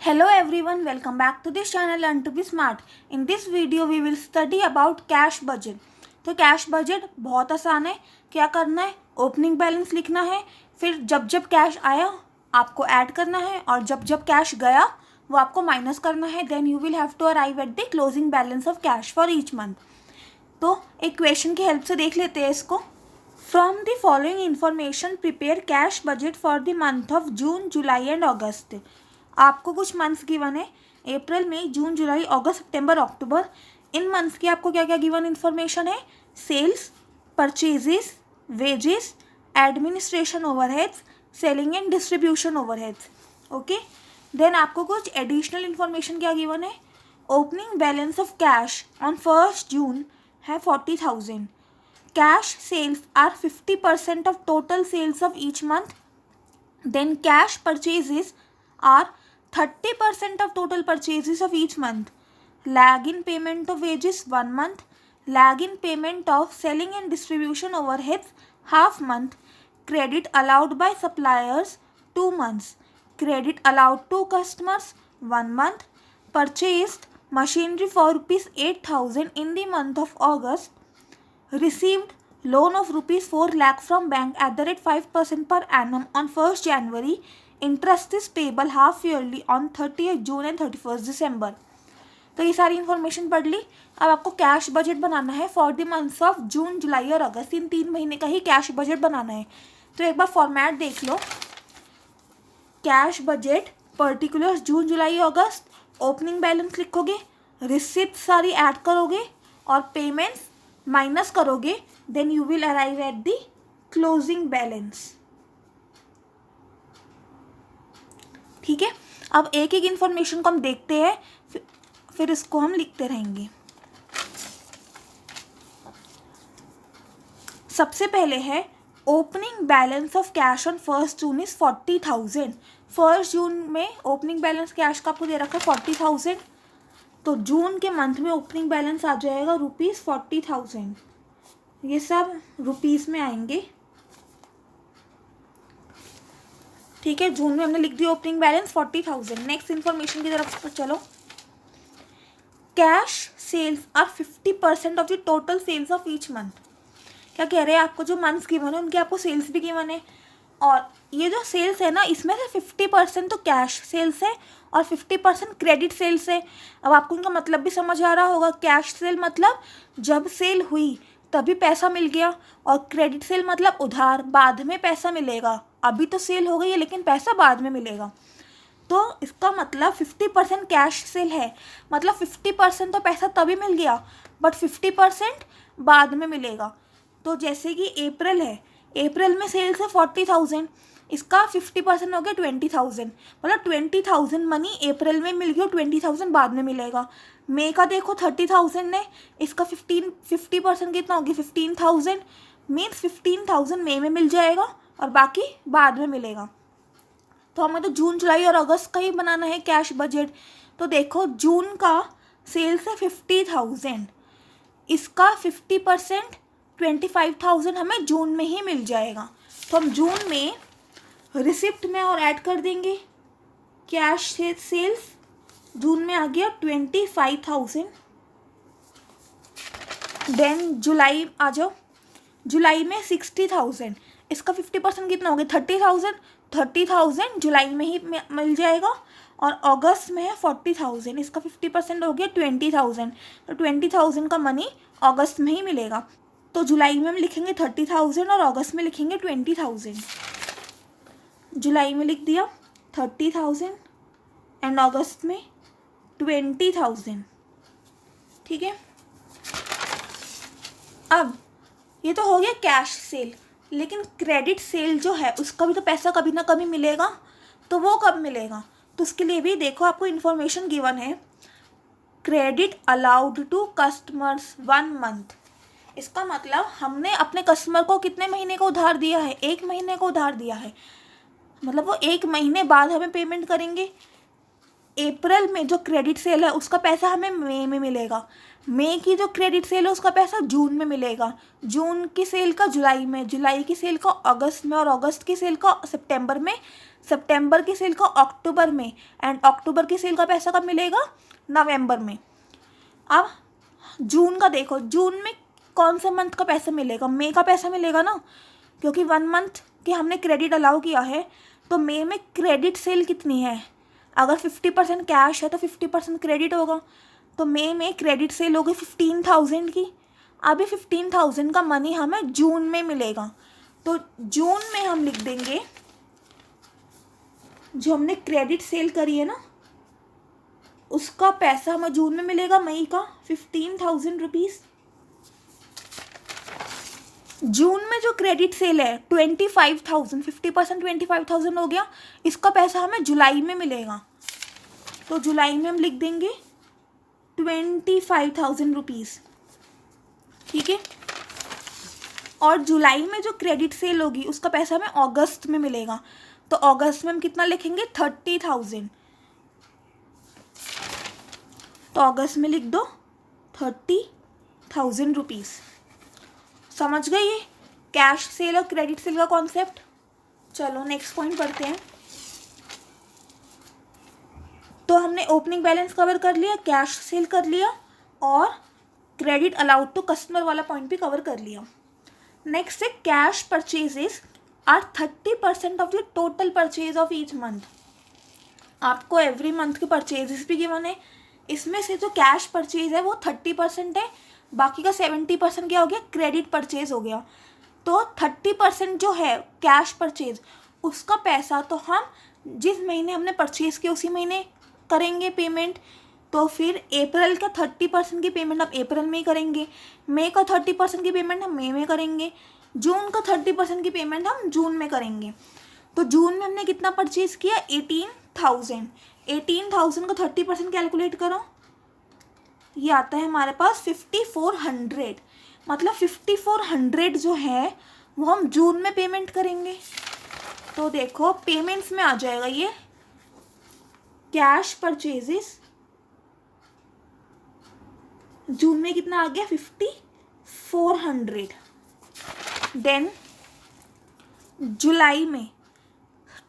Hello everyone, welcome back to this channel and to be smart. In this video we will study about cash budget. तो cash budget बहुत आसान है. क्या करना है? Opening balance लिखना है, फिर जब जब कैश आया आपको ऐड करना है और जब जब कैश गया वो आपको माइनस करना है. Then you will have to arrive at the closing balance of cash for each month. तो एक क्वेश्चन की हेल्प से देख लेते हैं इसको. From the following information prepare cash budget for the month of June, July and August. आपको कुछ मंथ्स गिवन है, अप्रैल, मई, जून, July, August, September, October. In months की आपको क्या क्या गिवन इन्फॉर्मेशन है? Sales, purchases, wages, administration overheads, selling and distribution overheads. Okay. Then आपको कुछ एडिशनल इन्फॉर्मेशन क्या गिवन है? Opening balance of cash on 1 June है 40,000. Cash sales are 50% of total sales of each month. Then cash purchases are 30% of total purchases of each month. Lag in payment of wages 1 month. Lag in payment of selling and distribution overheads half month. Credit allowed by suppliers 2 months. Credit allowed to customers 1 month. Purchased machinery for ₹8,000 in the month of August. Received loan of ₹4 lakh from bank at the rate 5% per annum on 1st January. Interest is payable half yearly on 30th June and 31st दिसंबर. तो ये सारी information पढ़ ली. अब आपको cash budget बनाना है for the months of June, July और August. इन 3 महीने का ही कैश बजट बनाना है. तो एक बार फॉर्मेट देख लो. Cash budget particulars June, July, August. Opening balance लिखोगे, रिसिप्ट सारी ऐड करोगे और पेमेंट्स माइनस करोगे. Then you will arrive at the closing balance. ठीक है. अब एक एक इन्फॉर्मेशन को हम देखते हैं, फिर इसको हम लिखते रहेंगे. सबसे पहले है opening balance of cash on 1 June is 40,000. 1 जून में ओपनिंग बैलेंस कैश का आपको दे रखा है 40,000. तो जून के मंथ में ओपनिंग बैलेंस आ जाएगा ₹40,000. ये सब रुपीज़ में आएंगे. ठीक है. जून में हमने लिख दिया ओपनिंग बैलेंस 40,000. नेक्स्ट इन्फॉर्मेशन की तरफ चलो. Cash sales are 50% of the total sales of each month. क्या कह रहे हैं? आपको जो मंथ्स गिवन है उनके आपको सेल्स भी गिवन है. और ये जो सेल्स है ना, इसमें से 50% तो कैश सेल्स है और 50% क्रेडिट सेल्स है. अब आपको इनका मतलब भी समझ आ रहा होगा. कैश सेल मतलब जब सेल हुई तभी पैसा मिल गया, और क्रेडिट सेल मतलब उधार, बाद में पैसा मिलेगा. अभी तो सेल हो गई है लेकिन पैसा बाद में मिलेगा. तो इसका मतलब 50% कैश सेल है, मतलब 50% तो पैसा तभी मिल गया, बट 50% बाद में मिलेगा. तो जैसे कि अप्रैल है, अप्रैल में सेल्स है 40,000, इसका 50% हो गया 20,000. मतलब 20,000 मनी अप्रैल में मिल गया, 20,000 बाद में मिलेगा. मई का देखो 30,000 है, इसका 50% कितना हो गया 15,000. मीन्स 15,000 मई में मिल जाएगा और बाकी बाद में मिलेगा. तो हमें तो जून, जुलाई और अगस्त का ही बनाना है कैश बजट. तो देखो जून का सेल्स है 50,000, इसका 50% 25,000 हमें जून में ही मिल जाएगा. तो हम जून में रिसिप्ट में और ऐड कर देंगे. कैश सेल्स जून में आ गया 25,000. देन जुलाई आ जाओ. जुलाई में 60,000, इसका 50% कितना हो गया 30,000. 30,000 जुलाई में ही मिल जाएगा. और अगस्त में है 40,000, इसका 50% हो गया 20,000. तो 20,000 का मनी अगस्त में ही मिलेगा. तो जुलाई में हम लिखेंगे 30,000 और अगस्त में लिखेंगे 20,000. जुलाई में लिख दिया 30,000 एंड अगस्त में 20,000. ठीक है. अब ये तो हो गया कैश सेल, लेकिन क्रेडिट सेल जो है उसका भी तो पैसा कभी ना कभी मिलेगा. तो वो कब मिलेगा? तो उसके लिए भी देखो आपको इन्फॉर्मेशन गिवन है. Credit allowed to customers 1 month. इसका मतलब हमने अपने कस्टमर को कितने महीने का उधार दिया है? 1 महीने का उधार दिया है. मतलब वो 1 महीने बाद हमें पेमेंट करेंगे. अप्रैल में जो क्रेडिट सेल है उसका पैसा हमें मई में मिलेगा. मई की जो क्रेडिट सेल है उसका पैसा जून में मिलेगा. जून की सेल का जुलाई में, जुलाई की सेल का अगस्त में और अगस्त की सेल का सितंबर में. सितंबर की सेल का अक्टूबर में, एंड अक्टूबर की सेल का पैसा कब मिलेगा, नवंबर में। अब जून का देखो, जून में कौन सा मंथ का पैसा मिलेगा, मई का पैसा मिलेगा ना, क्योंकि 1 मंथ के हमने क्रेडिट अलाउ किया है। तो मई में क्रेडिट सेल कितनी है, अगर 50% कैश है तो 50% क्रेडिट होगा। तो मई में क्रेडिट सेल होगी 15,000 की। अभी 15,000 का मनी हमें जून में मिलेगा, तो जून में हम लिख देंगे जो हमने क्रेडिट सेल करी है ना, उसका पैसा हमें जून में मिलेगा, मई का 15,000 रुपीज़। जून में जो क्रेडिट सेल है 25,000, 50% 25,000 हो गया, इसका पैसा हमें जुलाई में मिलेगा। तो जुलाई में हम लिख देंगे 25,000 रुपीज़, ठीक है। और जुलाई में जो क्रेडिट सेल होगी उसका पैसा हमें अगस्त में मिलेगा, तो अगस्त में हम कितना लिखेंगे, 30,000। तो अगस्त में लिख दो 30,000 रुपीज़। समझ गए ये कैश सेल और क्रेडिट सेल का कॉन्सेप्ट। चलो नेक्स्ट पॉइंट पढ़ते हैं। तो हमने ओपनिंग बैलेंस कवर कर लिया, कैश सेल कर लिया, और क्रेडिट अलाउड टू कस्टमर वाला पॉइंट भी कवर कर लिया। नेक्स्ट है cash purchases are 30% of the total purchase of each month. आपको एवरी मंथ के परचेजेस भी गिवन है, इसमें से जो कैश परचेज है वो 30% है, बाकी का 70% क्या हो गया, क्रेडिट परचेज हो गया। तो 30% जो है कैश परचेज, उसका पैसा तो हम जिस महीने हमने परचेज किया उसी महीने करेंगे पेमेंट। तो फिर अप्रैल का 30% की पेमेंट हम अप्रैल में ही करेंगे, मई का 30% की पेमेंट हम मई में करेंगे, जून का 30% की पेमेंट हम जून में करेंगे। तो जून में हमने कितना परचेज किया, 18,000। 18,000 का 30% कैलकुलेट करो, ये आता है हमारे पास 5,400। मतलब 5,400 जो है वो हम जून में पेमेंट करेंगे। तो देखो पेमेंट्स में आ जाएगा ये कैश परचेजेस, जून में कितना आ गया, 5,400। देन जुलाई में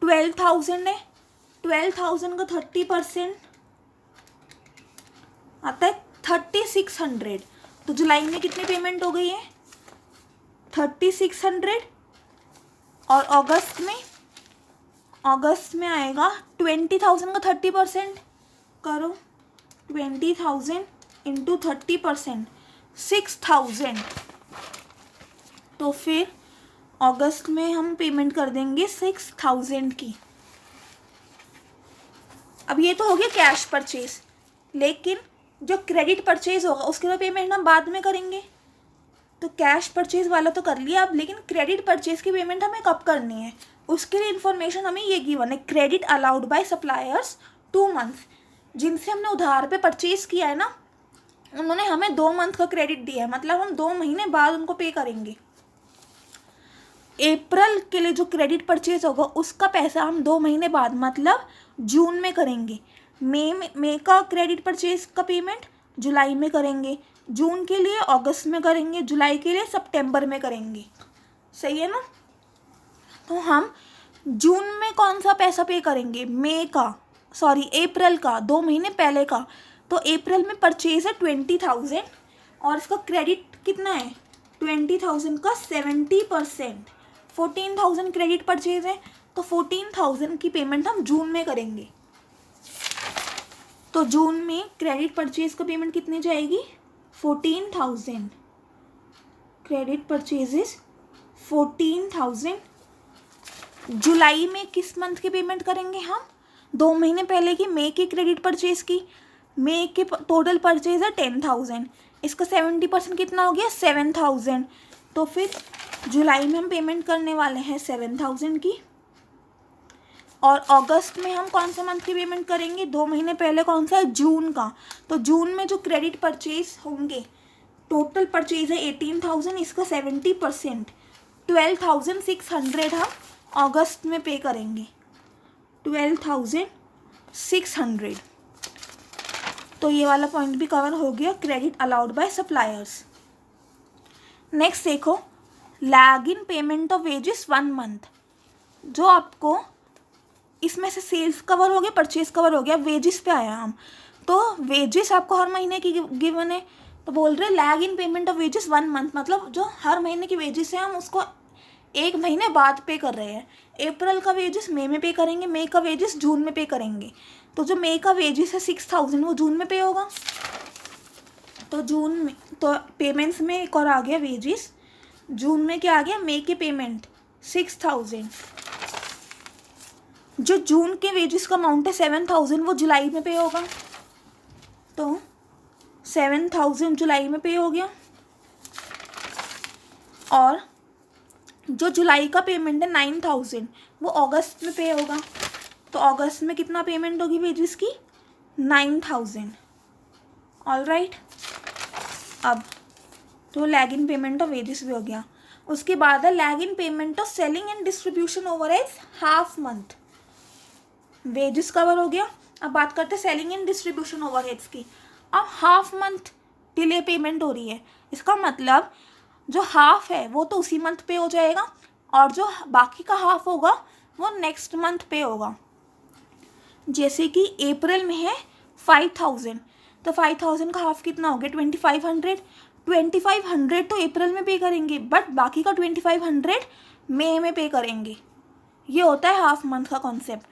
12,000 है, 12,000 का 30% आता है 3,600। तो जुलाई में कितनी पेमेंट हो गई है, 3,600। और अगस्त में आएगा 20,000 का 30%, करो 20,000 इंटू 30%, 6,000। तो फिर अगस्त में हम पेमेंट कर देंगे 6,000 की। अब ये तो हो गया कैश परचेज, लेकिन जो क्रेडिट परचेज होगा उसके लिए पेमेंट हम बाद में करेंगे। तो कैश परचेज वाला तो कर लिया अब, लेकिन क्रेडिट परचेज की पेमेंट हमें कब करनी है, उसके लिए इन्फॉर्मेशन हमें ये गिवन है, credit allowed by suppliers 2 months. जिनसे हमने उधार पे परचेज किया है ना, उन्होंने हमें 2 मंथ का क्रेडिट दिया है, मतलब हम 2 महीने बाद उनको पे करेंगे। अप्रैल के लिए जो क्रेडिट परचेज होगा उसका पैसा हम 2 महीने बाद मतलब जून में करेंगे। मई का क्रेडिट परचेज का पेमेंट जुलाई में करेंगे, जून के लिए अगस्त में करेंगे, जुलाई के लिए सितंबर में करेंगे। सही है ना। तो हम जून में कौन सा पैसा पे करेंगे, अप्रैल का, 2 महीने पहले का। तो अप्रैल में परचेज है 20,000 और इसका क्रेडिट कितना है, 20,000 का 70%, 14,000 क्रेडिट परचेज है। तो 14,000 की पेमेंट हम जून में करेंगे। तो जून में क्रेडिट परचेज का पेमेंट कितनी जाएगी, 14,000। Credit purchases 14,000। जुलाई में किस मंथ की पेमेंट करेंगे हम, 2 महीने पहले की मई की क्रेडिट परचेज की। मई के टोटल परचेज है 10,000, इसका 70% कितना हो गया, 7,000। तो फिर जुलाई में हम पेमेंट करने वाले हैं 7,000 की। और अगस्त में हम कौन से मंथ की पेमेंट करेंगे, 2 महीने पहले कौन सा है, जून का। तो जून में जो क्रेडिट परचेज होंगे, टोटल परचेज है 18,000, इसका 70% 12,600 हम अगस्त में पे करेंगे, 12,600। तो ये वाला पॉइंट भी कवर हो गया, credit allowed by suppliers. Next देखो, lag in payment of wages 1 month. जो आपको इसमें से सेल्स कवर हो गया, परचेज कवर हो गया, वेजिस पे आया हम। तो वेजिस आपको हर महीने की गिवन है, तो बोल रहे lag in payment of wages 1 month, मतलब जो हर महीने की वेजिस है हम उसको 1 महीने बाद पे कर रहे हैं। अप्रैल का वेजिस मई में पे करेंगे, मई का वेजिस जून में पे करेंगे। तो जो मई का वेजिस है 6000 वो जून में पे होगा। तो जून में तो पेमेंट्स में एक और आ गया वेजिस, जून में क्या आ गया, मई के पेमेंट 6000। जो जून के वेजिस का अमाउंट है 7000 वो जुलाई में पे होगा। तो 7000 जुलाई में पे हो गया। और जो जुलाई का पेमेंट है 9000 वो अगस्त में पे होगा। तो अगस्त में कितना पेमेंट होगी वेजिस की, 9000। All right. अब तो lag in payment of wages भी हो गया। उसके बाद है lag in payment of selling and distribution overheads half month. Wages cover हो गया। अब बात करते हैं सेलिंग एंड डिस्ट्रीब्यूशन ओवरहेड्स की। अब हाफ मंथ डिले पेमेंट हो रही है, इसका मतलब जो हाफ है वो तो उसी मंथ पे हो जाएगा और जो बाकी का हाफ होगा वो नेक्स्ट मंथ पे होगा। जैसे कि अप्रैल में है 5000, तो 5000 का हाफ कितना हो गया, 2500। 2500 तो अप्रैल में पे करेंगे, बट बाकी का 2500 मई में पे करेंगे। ये होता है हाफ मंथ का कॉन्सेप्ट।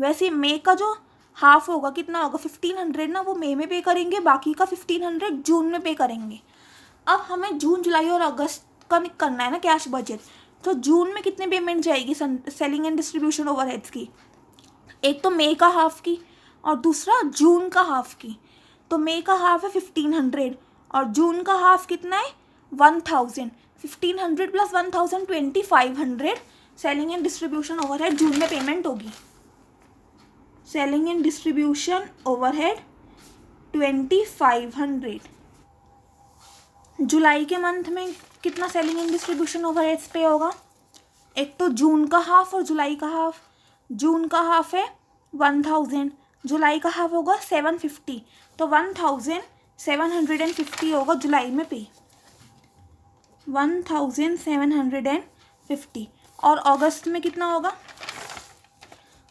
वैसे मई का जो हाफ होगा कितना होगा, 1500 ना, वो मई में पे करेंगे, बाकी का 1500 जून में पे करेंगे। अब हमें जून जुलाई और अगस्त का करना है ना कैश बजट। तो जून में कितने पेमेंट जाएगी सेलिंग एंड डिस्ट्रीब्यूशन ओवरहेड्स की, एक तो मई का हाफ की और दूसरा जून का हाफ की। तो मई का हाफ है 1500 और जून का हाफ कितना है 1000। 1500 plus 1000 2500 selling and distribution overhead जून में पेमेंट होगी। Selling and distribution overhead 2500। जुलाई के मंथ में कितना सेलिंग एंड डिस्ट्रीब्यूशन ओवरहेड्स पे होगा, एक तो जून का हाफ और जुलाई का हाफ। जून का हाफ है 1000, जुलाई का हाफ होगा 750, तो 1750 होगा जुलाई में पे, 1750। और अगस्त में कितना होगा,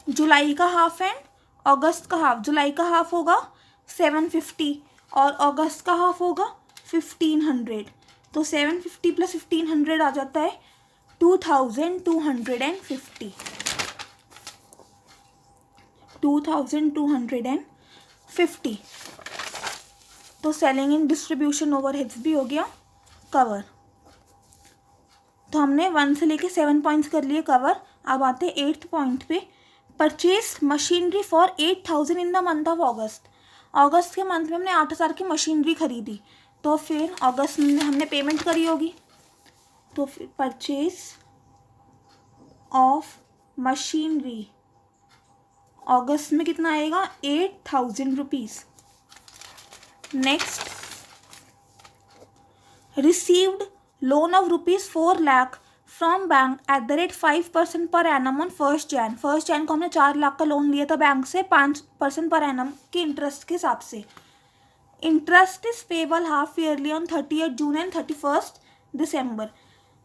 जुलाई का हाफ एंड अगस्त का हाफ। जुलाई का हाफ होगा 750 और अगस्त का हाफ होगा 1500। तो 750 प्लस 1500 आ जाता है 2250। 2250। तो सेलिंग एंड डिस्ट्रीब्यूशन ओवरहेड्स भी हो गया कवर। तो हमने 1 से लेके 7 पॉइंट्स कर लिए कवर। अब आते हैं 8th पॉइंट पे, purchase machinery for 8000 in the month of August. अगस्त के मंथ में हमने 8000 की मशीनरी खरीदी, तो फिर अगस्त में हमने पेमेंट करी होगी। तो फिर परचेज ऑफ मशीनरी अगस्त में कितना आएगा 8000 rupees. Next, received loan of ₹4 lakh from bank at the rate 5% per annum on 1 Jan। 1 Jan को हमने 4 लाख का लोन लिया था बैंक से 5% पर एनम के इंटरेस्ट के हिसाब से। Interest is payable half yearly on 30th June and 31st December।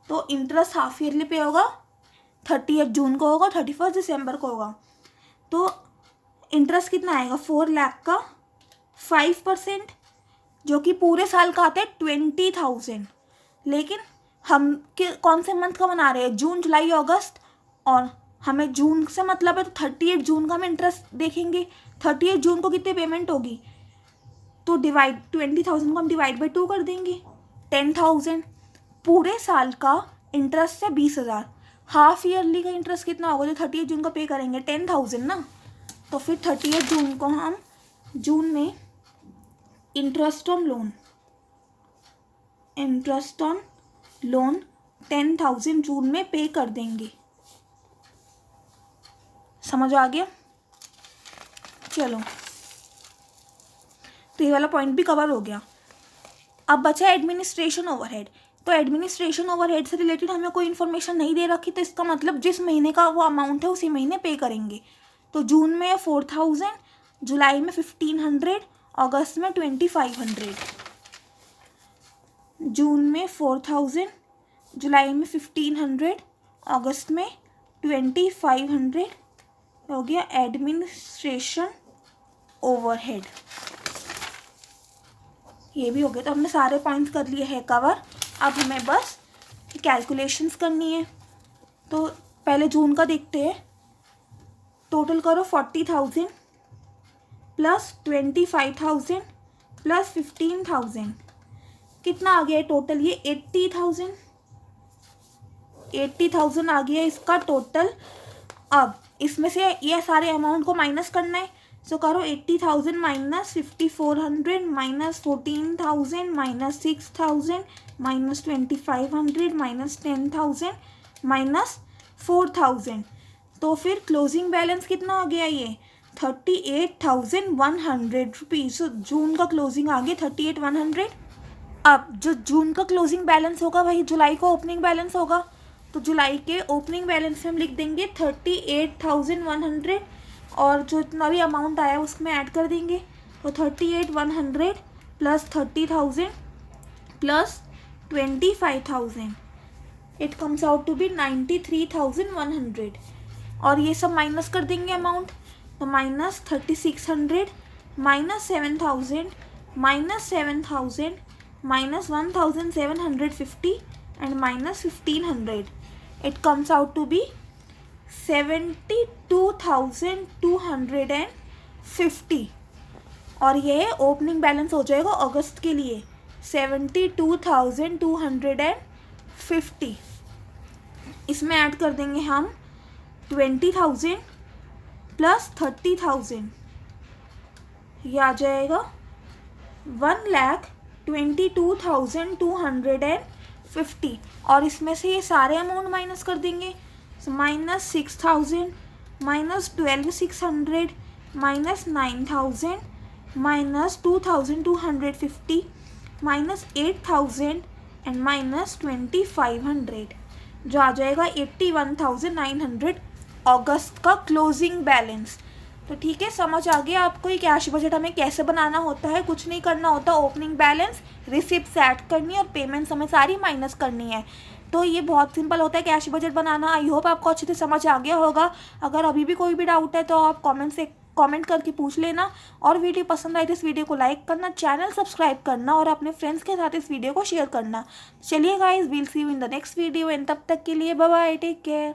तो इंटरेस्ट हाफ ईयरली पे होगा, 30th June को होगा, 31st December को होगा। तो इंटरेस्ट कितना आएगा 4 लाख का 5%, जो कि पूरे साल का आता है 20,000। लेकिन हम कौन से मंथ का बना रहे हैं, जून जुलाई अगस्त, और हमें जून से मतलब है, तो 30th June का हम इंटरेस्ट देखेंगे। 30th June को कितनी पेमेंट होगी, तो 20,000 को हम डिवाइड बाई 2 कर देंगे, 10,000। पूरे साल का इंटरेस्ट है 20,000। हाफ ईयरली का इंटरेस्ट कितना होगा जो 30th June को पे करेंगे, 10,000 ना। तो फिर 30th June को हम जून में इंटरेस्ट ऑन लोन 10,000 जून में पे कर देंगे। समझ आ गया? चलो, तो ये वाला पॉइंट भी कवर हो गया। अब बचा एडमिनिस्ट्रेशन ओवरहेड। तो एडमिनिस्ट्रेशन ओवरहेड से रिलेटेड हमें कोई इन्फॉर्मेशन नहीं दे रखी, तो इसका मतलब जिस महीने का वो अमाउंट है उसी महीने पे करेंगे। तो जून में 4000, जुलाई में 1500, अगस्त में 2500। जून में 4000, जुलाई में 1500, अगस्त में 2500, हो गया एडमिनिस्ट्रेशन ओवरहेड, ये भी हो गया। तो हमने सारे पॉइंट्स कर लिए हैं कवर। अब हमें बस कैलकुलेशंस करनी है। तो पहले जून का देखते हैं। टोटल करो 40,000 प्लस 25,000 प्लस 15,000, कितना आ गया टोटल? ये 80,000 आ गया इसका टोटल। अब इसमें से ये सारे अमाउंट को माइनस करना है। सो करो 80,000 minus 5,400 minus 14,000 minus 6,000 minus 2,500 minus 10,000 minus 4,000। तो फिर क्लोजिंग बैलेंस कितना आ गया? ये 38,100 रुपीज़। सो जून का क्लोजिंग आ गया 38,100। अब जो जून का क्लोजिंग बैलेंस होगा वही जुलाई का ओपनिंग बैलेंस होगा। तो जुलाई के ओपनिंग बैलेंस में हम लिख देंगे 38,100 और जो इतना भी अमाउंट आया उसमें ऐड कर देंगे। तो 38,100 plus 30,000 plus 25,000, it comes out to be 93,100। और ये सब माइनस कर देंगे अमाउंट। तो minus 3,600 minus 7,000 minus 7,000 minus 1,750 and minus 1,500, it comes out to be 72,250। और ये ओपनिंग बैलेंस हो जाएगा अगस्त के लिए 72,250। इसमें ऐड कर देंगे हम 20,000 प्लस 30,000, ये आ जाएगा 1,22,250। और इसमें से ये सारे अमाउंट माइनस कर देंगे। Minus 6,000 minus 12,600 minus 9,000 minus 2,250 minus 8,000 and minus 2,500, जो आ जाएगा 81,900 अगस्त का क्लोजिंग बैलेंस। तो ठीक है, समझ आ गया आपको ये कैश बजट हमें कैसे बनाना होता है। कुछ नहीं करना होता, ओपनिंग बैलेंस रिसिप्ट ऐड करनी है और पेमेंट्स हमें सारी माइनस करनी है। तो ये बहुत सिंपल होता है cash budget banana. I hope आपको अच्छे से समझ आ गया होगा। अगर अभी भी कोई भी डाउट है तो आप कमेंट करके पूछ लेना। और वीडियो पसंद आए तो इस वीडियो को लाइक करना, चैनल सब्सक्राइब करना और अपने फ्रेंड्स के साथ इस वीडियो को शेयर करना। चलिए guys, will see you in the next video and तब तक के लिए बाय बाय, टेक केयर।